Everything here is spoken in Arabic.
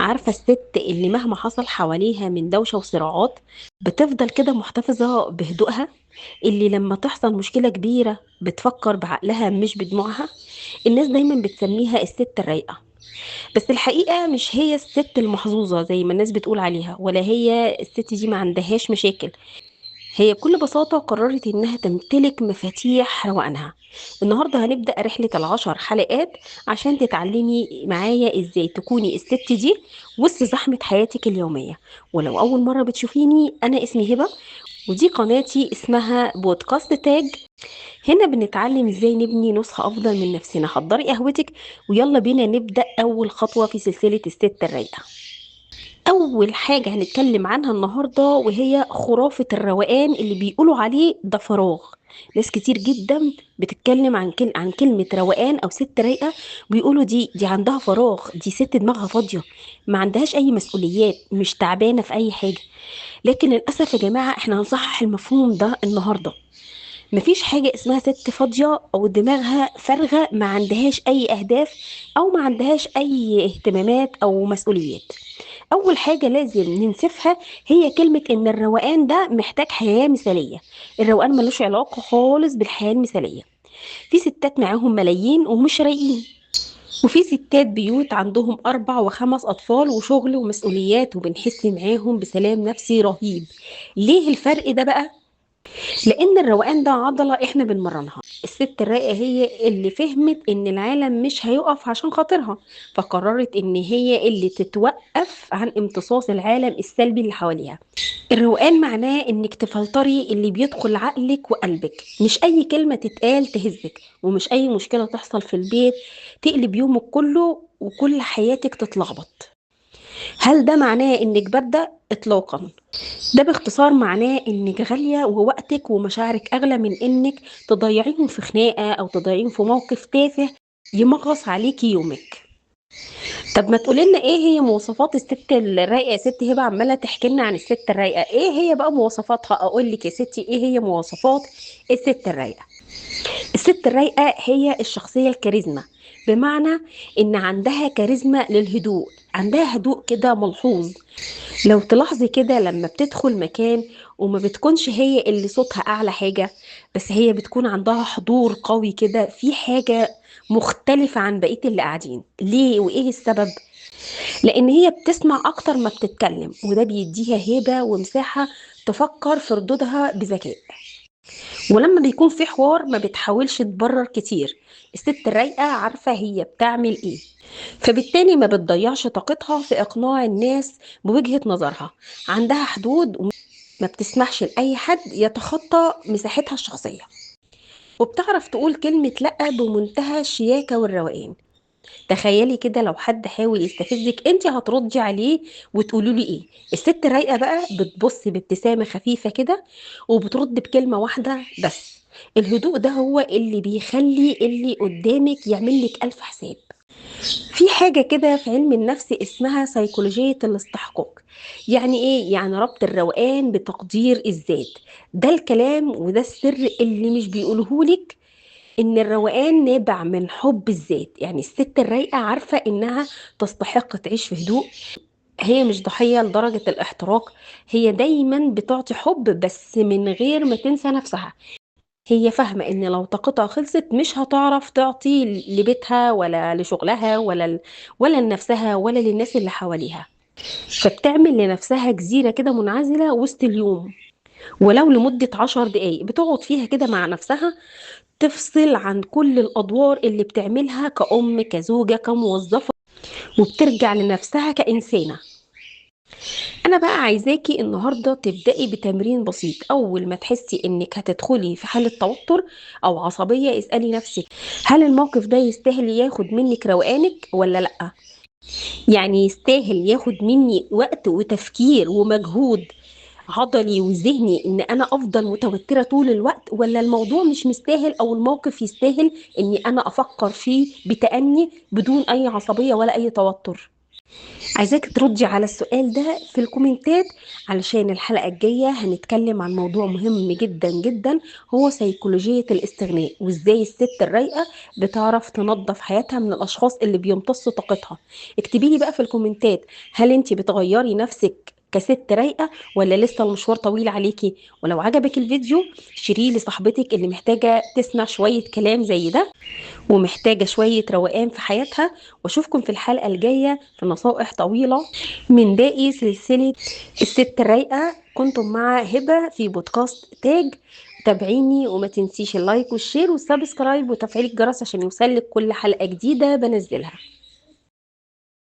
عارفة الست اللي مهما حصل حواليها من دوشة وصراعات بتفضل كده محتفظة بهدوءها، اللي لما تحصل مشكلة كبيرة بتفكر بعقلها مش بدموعها. الناس دايما بتسميها الست الرايقة، بس الحقيقة مش هي الست المحظوظة زي ما الناس بتقول عليها، ولا هي الست دي ما عندهاش مشاكل. هي بكل بساطة قررت إنها تمتلك مفاتيح روقانها. النهاردة هنبدأ رحلة ال10 حلقات عشان تتعلمي معايا إزاي تكوني الست دي وسط زحمة حياتك اليومية. ولو أول مرة بتشوفيني، أنا اسمي هبة، ودي قناتي اسمها بودكاست تاج. هنا بنتعلم إزاي نبني نسخة أفضل من نفسنا. حضري قهوتك ويلا بينا نبدأ أول خطوة في سلسلة الست الرايقة. أول حاجة هنتكلم عنها النهاردة وهي خرافة الروقان اللي بيقولوا عليه ده فراغ. ناس كتير جدا بتتكلم عن كلمة روقان أو ست رايقة، بيقولوا دي عندها فراغ، دي ست دماغها فاضية، ما عندهاش أي مسؤوليات، مش تعبانة في أي حاجة. لكن للأسف يا جماعة احنا هنصحح المفهوم ده النهاردة. مفيش حاجة اسمها ست فاضية أو دماغها فارغة ما عندهاش أي أهداف أو ما عندهاش أي اهتمامات أو مسؤوليات. أول حاجة لازم ننسفها هي كلمة إن الروقان ده محتاج حياة مثالية. الروقان ملوش علاقة خالص بالحياة المثالية. في ستات معاهم ملايين ومش رايقين، وفي ستات بيوت عندهم 4 و5 أطفال وشغل ومسؤوليات وبنحس معاهم بسلام نفسي رهيب. ليه الفرق ده بقى؟ لان الروقان ده عضله احنا بنمرنها. الست الرايقه هي اللي فهمت ان العالم مش هيقف عشان خاطرها، فقررت ان هي اللي تتوقف عن امتصاص العالم السلبي اللي حواليها. الروقان معناه انك تفلتري اللي بيدخل عقلك وقلبك، مش اي كلمه تتقال تهزك، ومش اي مشكله تحصل في البيت تقلب يومك كله وكل حياتك تتلخبط. هل ده معناه انك بارده؟ اطلاقا. ده باختصار معناه انك غالية ووقتك ومشاعرك اغلى من انك تضيعيهم في خناقة او تضيعيهم في موقف تافه يمغص عليكي يومك. طب ما تقولي لنا ايه هي مواصفات الست الرايقة يا ست هبة؟ عمالة تحكي لنا عن الست الرايقة، ايه هي بقى مواصفاتها؟ اقول لك يا ستي ايه هي مواصفات الست الرايقة. الست الرايقة هي الشخصية الكاريزما، بمعنى ان عندها كاريزما للهدوء، عندها هدوء كده ملحوظ. لو تلاحظي كده لما بتدخل مكان وما بتكونش هي اللي صوتها اعلى حاجة، بس هي بتكون عندها حضور قوي كده، في حاجة مختلفة عن بقية اللي قاعدين. ليه وايه السبب؟ لان هي بتسمع اكتر ما بتتكلم، وده بيديها هيبة ومساحة تفكر في ردودها بذكاء. ولما بيكون في حوار ما بتحاولش تبرر كتير. الست الرايقة عارفة هي بتعمل ايه، فبالتالي ما بتضيعش طاقتها في اقناع الناس بوجهة نظرها. عندها حدود وما بتسمحش لأي حد يتخطى مساحتها الشخصية، وبتعرف تقول كلمة لأ بمنتهى الشياكة والروقان. تخيلي كده لو حد حاول يستفزك، انت هتردي عليه وتقولي له ايه؟ الست الرايقه بقى بتبص بابتسامه خفيفه كده وبترد بكلمه واحده بس. الهدوء ده هو اللي بيخلي اللي قدامك يعمل لك الف حساب. في حاجه كده في علم النفس اسمها سيكولوجيه الاستحقاق. يعني ايه؟ يعني ربط الروقان بتقدير الذات. ده الكلام وده السر اللي مش بيقولهولك، ان الروقان نابع من حب الذات. يعني الست الرايقه عارفه انها تستحق تعيش في هدوء. هي مش ضحيه لدرجه الاحتراق، هي دايما بتعطي حب بس من غير ما تنسى نفسها. هي فاهمه ان لو طاقتها خلصت مش هتعرف تعطي لبيتها ولا لشغلها ولا لنفسها ولا للناس اللي حواليها، فبتعمل لنفسها جزيره كده منعزله وسط اليوم، ولو لمده 10 دقايق بتقعد فيها كده مع نفسها، تفصل عن كل الأدوار اللي بتعملها كأم كزوجة كموظفة، وبترجع لنفسها كإنسانة. أنا بقى عايزاكي النهاردة تبدأي بتمرين بسيط. أول ما تحسي إنك هتدخلي في حالة توتر أو عصبية، اسألي نفسك: هل الموقف ده يستاهل ياخد منك روقانك ولا لأ؟ يعني يستاهل ياخد مني وقت وتفكير ومجهود عضلي وذهني ان انا افضل متوترة طول الوقت، ولا الموضوع مش مستاهل او الموقف يستاهل اني انا افكر فيه بتأني بدون اي عصبية ولا اي توتر؟ عايزاك تردي على السؤال ده في الكومنتات، علشان الحلقة الجاية هنتكلم عن موضوع مهم جدا جدا، هو سيكولوجية الاستغناء، وازاي الست الرايقة بتعرف تنظف حياتها من الاشخاص اللي بيمتصوا طاقتها. اكتبي لي بقى في الكومنتات، هل انت بتغيري نفسك كست رايقة ولا لسه المشوار طويل عليكي؟ ولو عجبك الفيديو شيريه لصاحبتك اللي محتاجة تسمع شوية كلام زي ده ومحتاجة شوية روقان في حياتها. واشوفكم في الحلقة الجاية في نصائح طويلة من باقي سلسلة الست الرايقة. كنتم مع هبة في بودكاست تاج. تابعيني وما تنسيش اللايك والشير والسبسكرايب وتفعيل الجرس عشان يوصلك كل حلقة جديدة بنزلها.